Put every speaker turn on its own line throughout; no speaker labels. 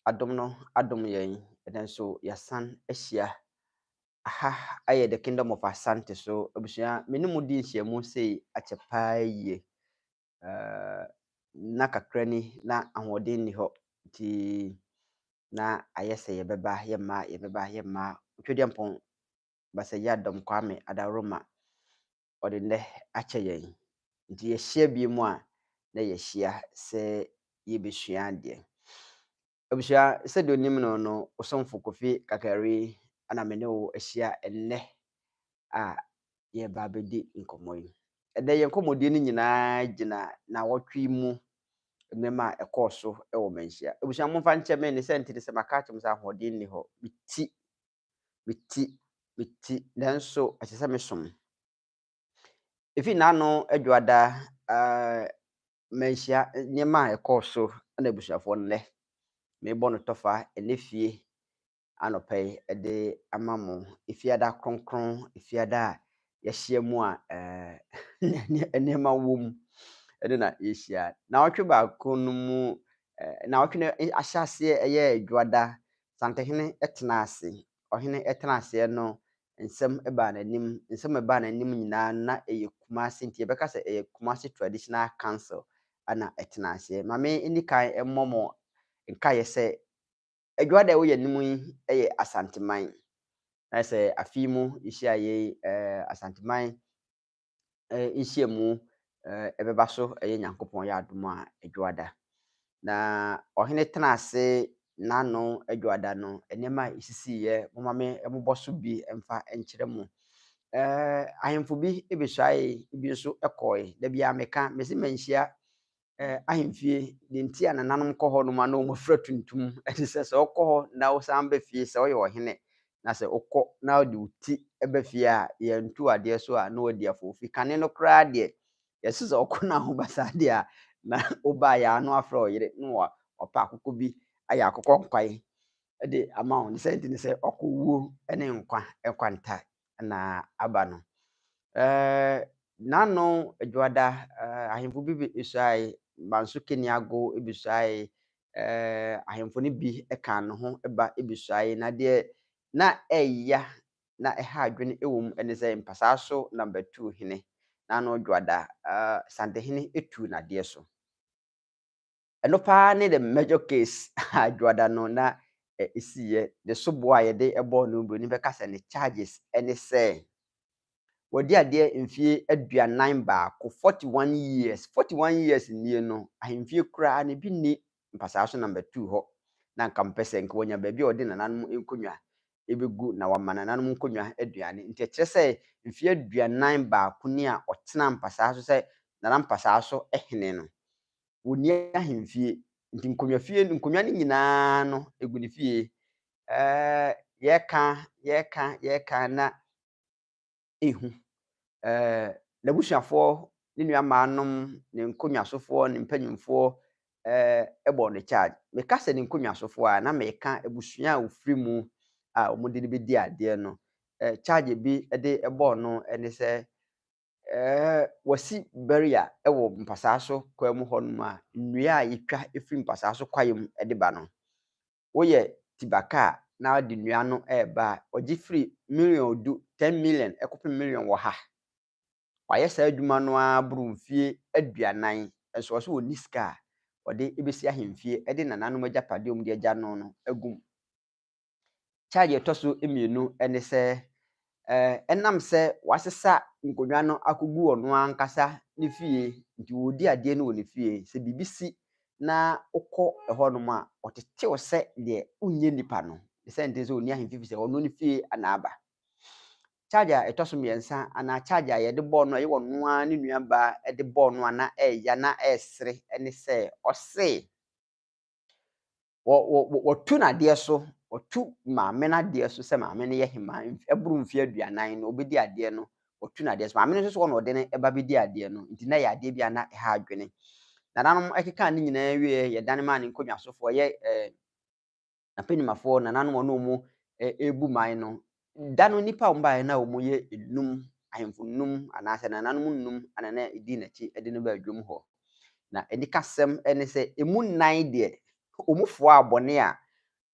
adom no adom yɛn ɛnɛ nso yɛasan ahyia aha ayɛ the kingdom of Asante so abusua me ne mu di nhyiamu sei akyɛ paa yie. Na kakra ni na ahoɔden ni hɔ nti na ayɛ sɛ yɛbɛba twɛdeɛ mpɔn Basɛyɛ Adom Kwame Adaroma ɔde nnɛ akyɛ yɛn nti yɛhyia bi mu a na yɛhyia sɛ yɛbɛsua adeɛ. Abusua sɛdeɛ onim no Osomfo Kofi Kakari ana me ne wo ahyia nnɛ a yɛba abɛdi nkɔmmɔ yi. Ɛnɛ yɛn nkɔmmɔdie no nyinaa gyina na wɔtwe mu nneɛma a ɛkɔɔ so wɔ manhyia. Abusua momfa nkyɛ me ne sɛ nti sɛ maka akyɛm sɛ ahoɔden nni hɔ meti nanso ɛkyɛ sɛ mesom. Efi n'ano adwoada manhyia nneɛma a ɛkɔɔ so na abusuafoɔ nnɛ mebɔ no tɔfa ɛnɛ fie anɔpa yi ɛde ama mo efiada kronkron efiada a yɛhyia mu a nneɛma wɔ mu ɛde na yɛhyia. Na ɔtwe baako no mu na ɔtwe no ahyɛ aseɛ ɛyɛ adwoada Santehene ɛtena ase. Ɔhene ɛtena aseɛ no nsɛm ɛbaa n'anim nyinaa na ɛyɛ Kumasi nti yɛbɛka sɛ ɛyɛ Kumasi Traditional Council ana ɛtena aseɛ. Ma me nni kan ɛmmɔ mo nkaeɛ sɛ adwoada a ɛwɔ anim yi ɛyɛ Asanteman. Na sɛ afi mu yɛhyia yɛ Asanteman nhyiamu ɛbɛba so ɛyɛ Nyankopɔn yɛ adom a adwoada. Na ɔhene tena ase n'ano adwoada no nneɛma a ɛsisiiɛ moma me ɛmobɔ so bi ɛmfa nkyerɛ mo. Ahemfo bi ɛbɛsuaeɛ bi nso ɛkɔɔɛ. Da biara meka mesi manhyia ahemfie de nti a nananom kɔ hɔ nom a na wɔmafira tuntum ɛne sɛ sɛ wokɔ hɔ na wosan ba fie sɛ woyɛ ɔhene na sɛ wokɔ na wode wo ti ɛba fie a yɛntu adeɛ so a na wadi afoofi. Kane no koraa deɛ yɛse sɛ wokɔ na woba saa deɛ a na wobaa yɛ a na wafrɛ wo yere na ɔpɛ akokɔ bi ayɛ akokɔ nkwae ɛde ama wo. Ne sɛ nti ne sɛ ɔkɔwuo ɛne nkwa ɛkwanta na aba no. N'ano adwoada ahemfo bi bɛsuaeɛ. Banso Keniago ɛbɛsuaeɛ. Ahemfo no bi ɛka ne ho ɛba ɛbɛsuaeɛ. Na deɛ na ɛyɛ na ɛha adwene ɛwɔ mu ɛne sɛ mpasaa so na bɛtuu hene. N'ano adwoada Santehene ɛtuu n'adeɛ so. Ɛno paa ne the major case adwoada no na ɛsiiɛ. De soboɔ a yɛde ɛbɔɔ no Buroni bɛka sɛ ne charges ɛne sɛ wɔdi adeɛ mfie 41 41 years. 41 years nie no ahemfie koraa ne bi nni mpasaa so na bɛtuu hɔ. Na nka mpɛ sɛ nka wɔnya baabi a wɔde nananom nkonnwa ɛbɛgu na wɔama nananom nkonnwa aduane. Nti ɛkyerɛ sɛ mfie 41 ni a ɔtena mpasaa so sɛ nana mpasaa so ɛhene no wɔnni ahemfie. Nti nkonnwa no nyinaa no ɛgu ne fie. Yɛka na ɛhu. N'abusuafoɔ ne nuamaanom ne nkonnwasofoɔ ne mpanyimfoɔ ɛbɔ ne charge. Meka sɛ ne nkonnwasofoɔ a na meka abusua a ofiri mu a wɔde no bɛdi adeɛ no. Charge bi ɛde ɛbɔɔ no ɛne sɛ wasi barrier ɛwɔ mpasaa so kwan mu hɔ nom a nnua a yɛtwa ɛfiri mpasaa so kwaeɛ mu ɛde ba no. Woyɛ tibaka a na de nnua no ɛɛba a ɔgye firi million 10 million ɛkɔpem million wɔ ha. Wayɛ saa adwuma no ara boro mfie 40 nso ɔsɛ wɔnni sika a ɔde ɛbɛsi ahemfie ɛde nananom agyapadeɛ mu de agya no agum. Charge ɛtɔ so mmienu ɛne sɛ ɛnam sɛ wasesa nkonnwa no akɔgu ɔno ankasa ne fie nti wɔdi adeɛ no wɔ ne fie. Sɛ biribi si na wokɔ ɛhɔ nom a ɔtetew sɛ deɛ wonyɛ nipa no. Ne sɛ nti sɛ ɔnni ahemfie fi sɛ ɔno ne fie ana aba. Charge a ɛtɔ so mmiɛnsa anaa charge a yɛde bɔɔ no a ɛyɛ ɔno ara ne nuabaa ɛde bɔɔ no a na ɛɛya na ɛɛsere ɛne sɛ ɔse wɔtu n'adeɛ so. Wɔtu maame n'adeɛ so sɛ maame no yɛ hema ɛboro mfie 40 no obɛdi adeɛ no wɔtu n'adeɛ so. Maame no nso so na ɔde no ɛba bɛdi adeɛ no nti na ɛyɛ adeɛ bi a na ɛha adwene. Nananom ɛkeka ne nyinaa wie yɛdane maa ne nkonnwasofoɔ yɛ n'apanimafoɔ nananom ɔne ɔmo ɛbu man no. Da no nipa a ɔmbaeɛ na ɔmo yɛ 5 ahemfo 5 anaasɛ nananom 5 ana na ɛdi n'akyi ɛde no baa dwom hɔ. Na ɛnikasɛm ɛne sɛ emu 9 deɛ ɔmo foa abɔne a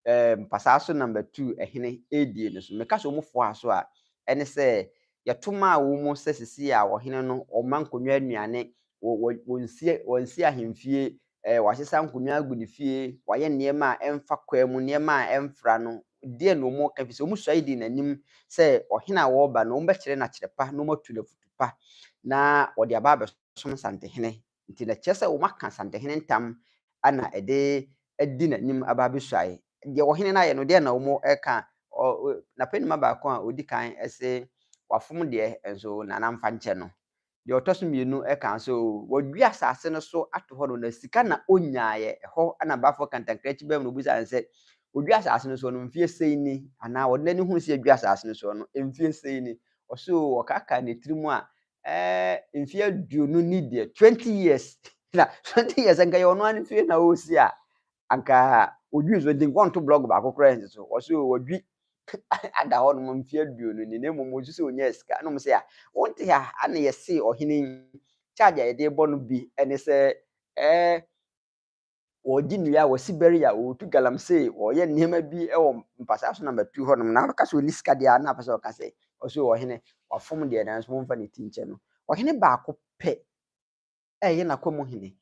mpasaa number 2 ehene edie no so meka so mu fo aso a ene se yɛtoma a wo mu sɛ sisi a ɔhene no ɔma nkonnwa anuane wɔnsi ahemfie wahyesa nkonnwa agu ne fie wayɛ nneɛma a ɛmfa kwa mu nneɛma a ɛmfra no deɛ no mu ka fi sɛ ɔmu sɔe di n'anim sɛ ɔhene a wɔba no ɔmbɛkyerɛ na kyerɛ pa na ɔmatu na futu pa na wɔde aba abɛsom santehene nti na kyerɛ sɛ ɔmaka santehene ntam ana ɛde adi n'anim aba abɛsuae deɛ ɔhene no ayɛ no deɛ na ɔmo ɛka na panima baako a odi kan ɛse wafom deɛ nso nana mfa nkyɛ no deɛ ɔtɔ so mmienu ɛka so wɔdua asase no so ato hɔ no na sika na onyaayɛ ɛhɔ ana bafo kantankrakyi bɛm no busa sɛ odua asase no so no mfie sei ni anaa wɔde n'ani hunu sɛ odua asase no so no mfie sei ni ɔso ɔkaka ne tiri mu a mfie aduonu ni deɛ 20 years na 20 years nka yɛ ɔno ani fie na ɔsi a anka odwi so de nkonto blog baako kora nso so ɔso wɔdwi ada hɔ no mfie aduonu ni na mmom ɔso sɛ ɔnya sika no mo sɛ a wonte ha ana yɛse ɔhene charge a yɛde bɔ no bi ɛne sɛ wɔdi nnua wɔsi bɛri a wɔtu galamsey wɔyɛ nneɛma bi ɛwɔ mpasa so number 2 hɔ nom na ɔka sɛ ɔni sika deɛ na apɛ sɛ ɔka sɛ ɔso ɔhene wafom deɛ nanso momfa ne ti nkyɛ no ɔhene baako pɛ ɛyɛ n'akɔmu hene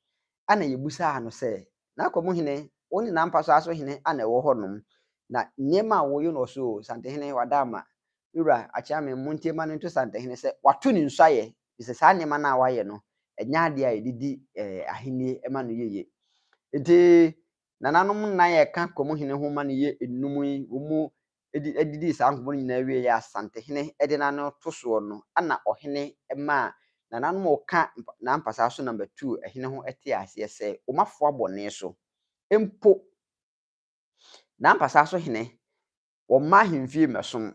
ana yɛbusaa no sɛ n'akɔmu hene wɔne nampasa so hene ana ɛwɔ hɔ nom na nneɛma a wɔyɛ no ɔso santehene wadama wura akyame muntiema no nto santehene sɛ wato ne nso ayɛ sɛ saa nneɛma na wayɛ no ɛnya adeɛ a yɛdidi ahenie ɛma no yeye nti nananom nan yɛka kɔmu hene ho ma no yɛ enum yi wɔmu edidi saa nkɔmɔ nyinaa wie yɛ santehene ɛde n'ano to soɔ no ana ɔhene ɛma nananom ɔka nampasa so number 2 ɛhene ho ɛte aseɛ sɛ ɔmafo abɔne so empo nampasa so hene ɔma ahemfie mɛsom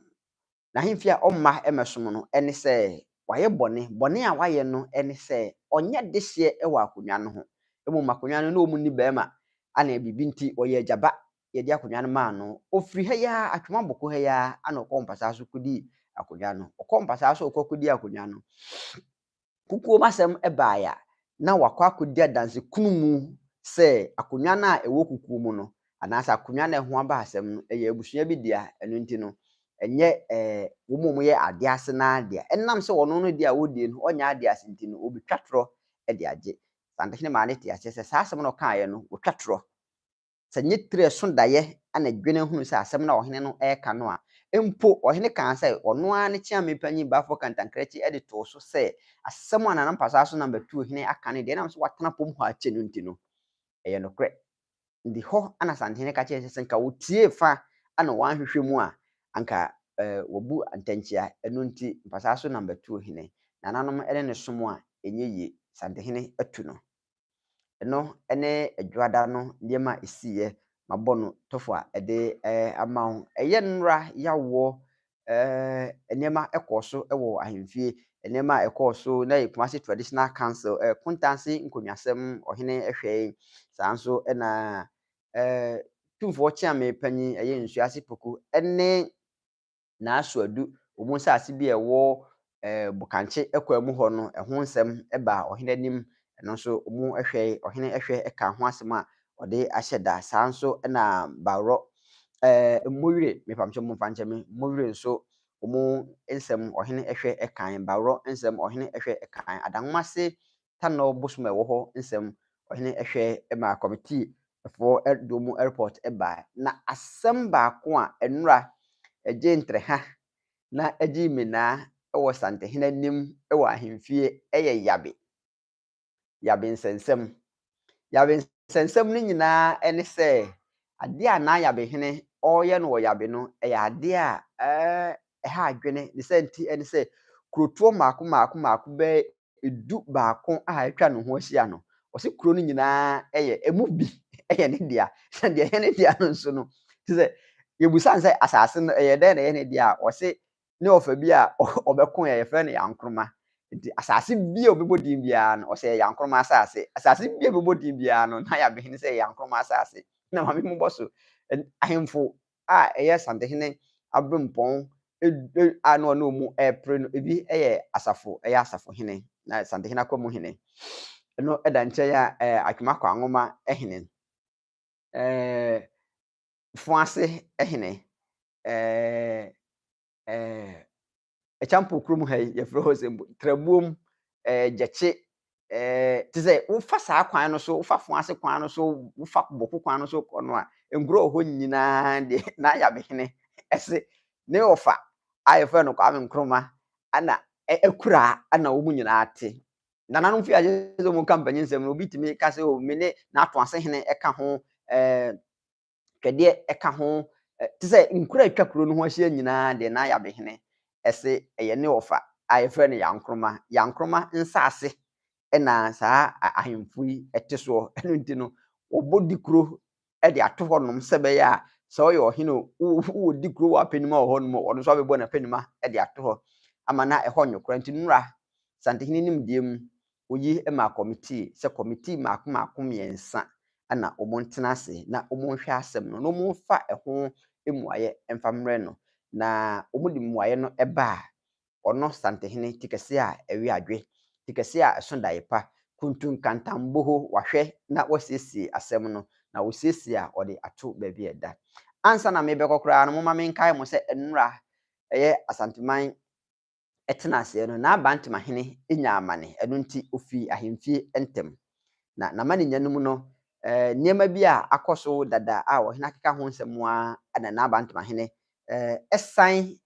na ahemfie a ɔma ɛmɛsom no ɛne sɛ wayɛ bɔne a wayɛ no ɛne sɛ ɔnyɛ dehyɛ ɛwɔ akonnwa no ho mmom akonnwa no na ɔmu ni bɛrima ana bibi nti ɔyɛ agyaba yɛde akonnwa no maa no ofiri ha ya atwoma bɔkɔ ha ya ana ɔkɔ mpasa so kodi akonnwa no ɔkɔ mpasa so ɔkɔ kodi akonnwa no kukuo masɛm ɛbaaya na wakɔ akodi adanse kunu mu sɛ akonnwa no a ɛwɔ kukuo mu no anaasɛ akonnwa no ɛho aba asɛm no ɛyɛ abusua bi dia ɛno nti no ɛnyɛ wɔn yɛ ade ase na adeɛ ɛnam sɛ wɔn no deɛ a wɔdie no ɔnyɛ ade ase nti no obi twa torɔ ɛde agye santehene maa ne te aseɛ sɛ saa asɛm no ɔkaeɛ no wɔtwa torɔ sɛ nye tire so daeɛ ana dwene hunu sɛ asɛm na ɔhene no ɛka no a mpo ɔhene kan sɛ ɔno ara ne kyame panyin bafo kantankrakyi ɛde to so sɛ asɛm a nanampasa so number 2 hene aka ne deɛ nam so watena pom hɔ akyɛ no nti no ɛyɛ nokorɛ ndi hɔ ana santehene ka kyerɛ sɛ nka wotie fa ana wɔahwehwɛ mu a anka wɔbu antankyia ɛno nti mpasa so number 2 hene nananom ɛne ne som a ɛnyɛ yie santehene atu no ɛno ɛne adwada no nneɛma esiiɛ mabɔ no tɔfo a ɛde ama ho ɛyɛ nnura yawoɔ nneɛma ɛkɔɔ so ɛwɔ ahemfie nneɛma a ɛkɔɔ so na yɛ Kumasi traditional council kuntanse nkonnwasɛm ɔhene ɛhwɛ saa nso ɛna tumfoɔ kyame panyin ɛyɛ Nsuase Poku ɛne n'asoadu wɔn nsase bi ɛwɔ Bukankye ɛkɔ mu hɔ no ɛho nsɛm ɛba ɔhene anim ɛno nso wɔn ɛhwɛ ɔhene ɛhwɛ ɛka ho asɛm a ɔde ahyɛ da saa nso ɛna Bawrɔ Mmowire mepamkyɛ mu mfa nkyɛn me Mmowire nso wɔn nsɛm ɔhene ɛhwɛ ɛkan Bawrɔ nsɛm ɔhene ɛhwɛ ɛkan Adanhomase Tanɔ bosom ɛwɔ hɔ nsɛm ɔhene ɛhwɛ ɛma committee ɛfoɔ ɛde wɔn airport ɛba na asɛm baako a ɛnura ɛgye ntreha na ɛgye menaa ɛwɔ santehene anim ɛwɔ ahemfie ɛyɛ yabe nsɛnsɛm no nyinaa ɛne sɛ adeɛ a na yabehene ɔyɛ no wɔ yabe no ɛyɛ adeɛ a ɛha adwene ne sɛ nti ɛne sɛ kurotoɔ maako bɛyɛ edu baako a atwa ne ho ahyia no ɔsɛ kuro no nyinaa ɛyɛ emu bi ɛyɛ ne dea sɛ deɛ ɛyɛ ne dea no nso no te sɛ yɛbusan sɛ asase no ɛyɛ dɛn na ɛyɛ ne dea a ɔsɛ ne ɔfa bi a ɔbɛko yɛfrɛ no yankroma nti asase bi a ɔbɛbɔ din biara no ɔsɛ yankroma asase bi a ɔbɛbɔ din biara no na yabehene sɛ yankroma asase na maame mu bɔ so ahemfo a ɛyɛ santehene abrempɔn a na ɔno mu ɛpere no ebi ɛyɛ asafo hene na santehene akɔmu hene ɛno ɛda nkyɛn a atwema kɔ anwoma ɛhene Fuase ehene echampo krum ha yɛfrɛ hɔ sɛ trabuom gyeche te sɛ wofa saa kwan no so wofa Fuase kwan no so wofa Bɔko kwan no so kɔ no a nkuro wɔ hɔ nyinaa de na Ayabehene ɛse ne wɔfa a yɛfrɛ no Kwame Nkrumah ana ekura ana wɔn mu nyinaa te nananom fi agye sɛ wɔn kampanyi nsɛm no obi tumi ka sɛ o me ne n'ato ase hene ɛka ho twɛdeɛ ɛka ho te sɛ nkura atwa kuro no ho ahyia nyinaa de na Ayabehene ɛse ɛyɛ ne wɔfa a yɛfrɛ no Yankroma nsase ɛna saa ahemfo yi ɛte soɔ ɛno nti no wɔbɔ di kuro ɛde ato hɔ nom sɛ bɛyɛ a sɛ ɔyɛ ɔhene wɔ di kuro wɔ apanima wɔ hɔ nom ɔno nso abɛbɔ n'apanima ɛde ato hɔ ama na ɛhɔ nyɔkora nti nnura Santehene nimdeɛ mu oyi ma committee sɛ committee maako mmiɛnsa ana wɔn ntena ase na wɔn hwɛ asɛm no na wɔn fa ɛho mmuayɛ mfa mmerɛ no na wɔn de mmuayɛ no ɛba a ɔno Santehene tikɛse a ɛwe adwe tikɛse a ɛso daepa kuntun kantamboho wahwɛ na wɔsiesie asɛm no na wɔsiesie a ɔde ato baabi ɛda ansa na mebɛkɔ koraa no moma menkae mo sɛ nnura ɛyɛ Asanteman ɛtena aseɛ no na Abantemahene enya amane ɛno nti ofi ahemfie ntɛm na namane nyanum no nneɛma bi a akɔ so dada a ɔhene akeka ho nsɛm a ana na Abantemahene ɛsan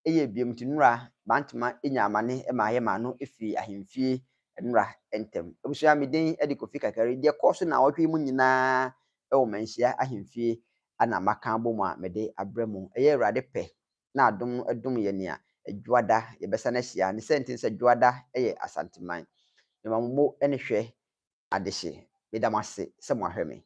ɛyɛ biem nti nnura Bantema enya amane ma ayɛ ma no efi ahemfie nnura ntɛm abusua meden ɛde Kofi Kakari deɛ kɔ so na ɔtwe mu nyinaa ɛwɔ manhyia ahemfie ana maka bɔ mu a mede abrɛ mu ɛyɛ Awurade pɛ na adom no ɛdom yɛ nea Adwoada yɛbɛsa no ahyia ne sɛnten sɛ Adwoada ɛyɛ Asanteman. Mmammo ɛne hwɛ adehye. Meda mo ase sɛ mo ahwɛ me.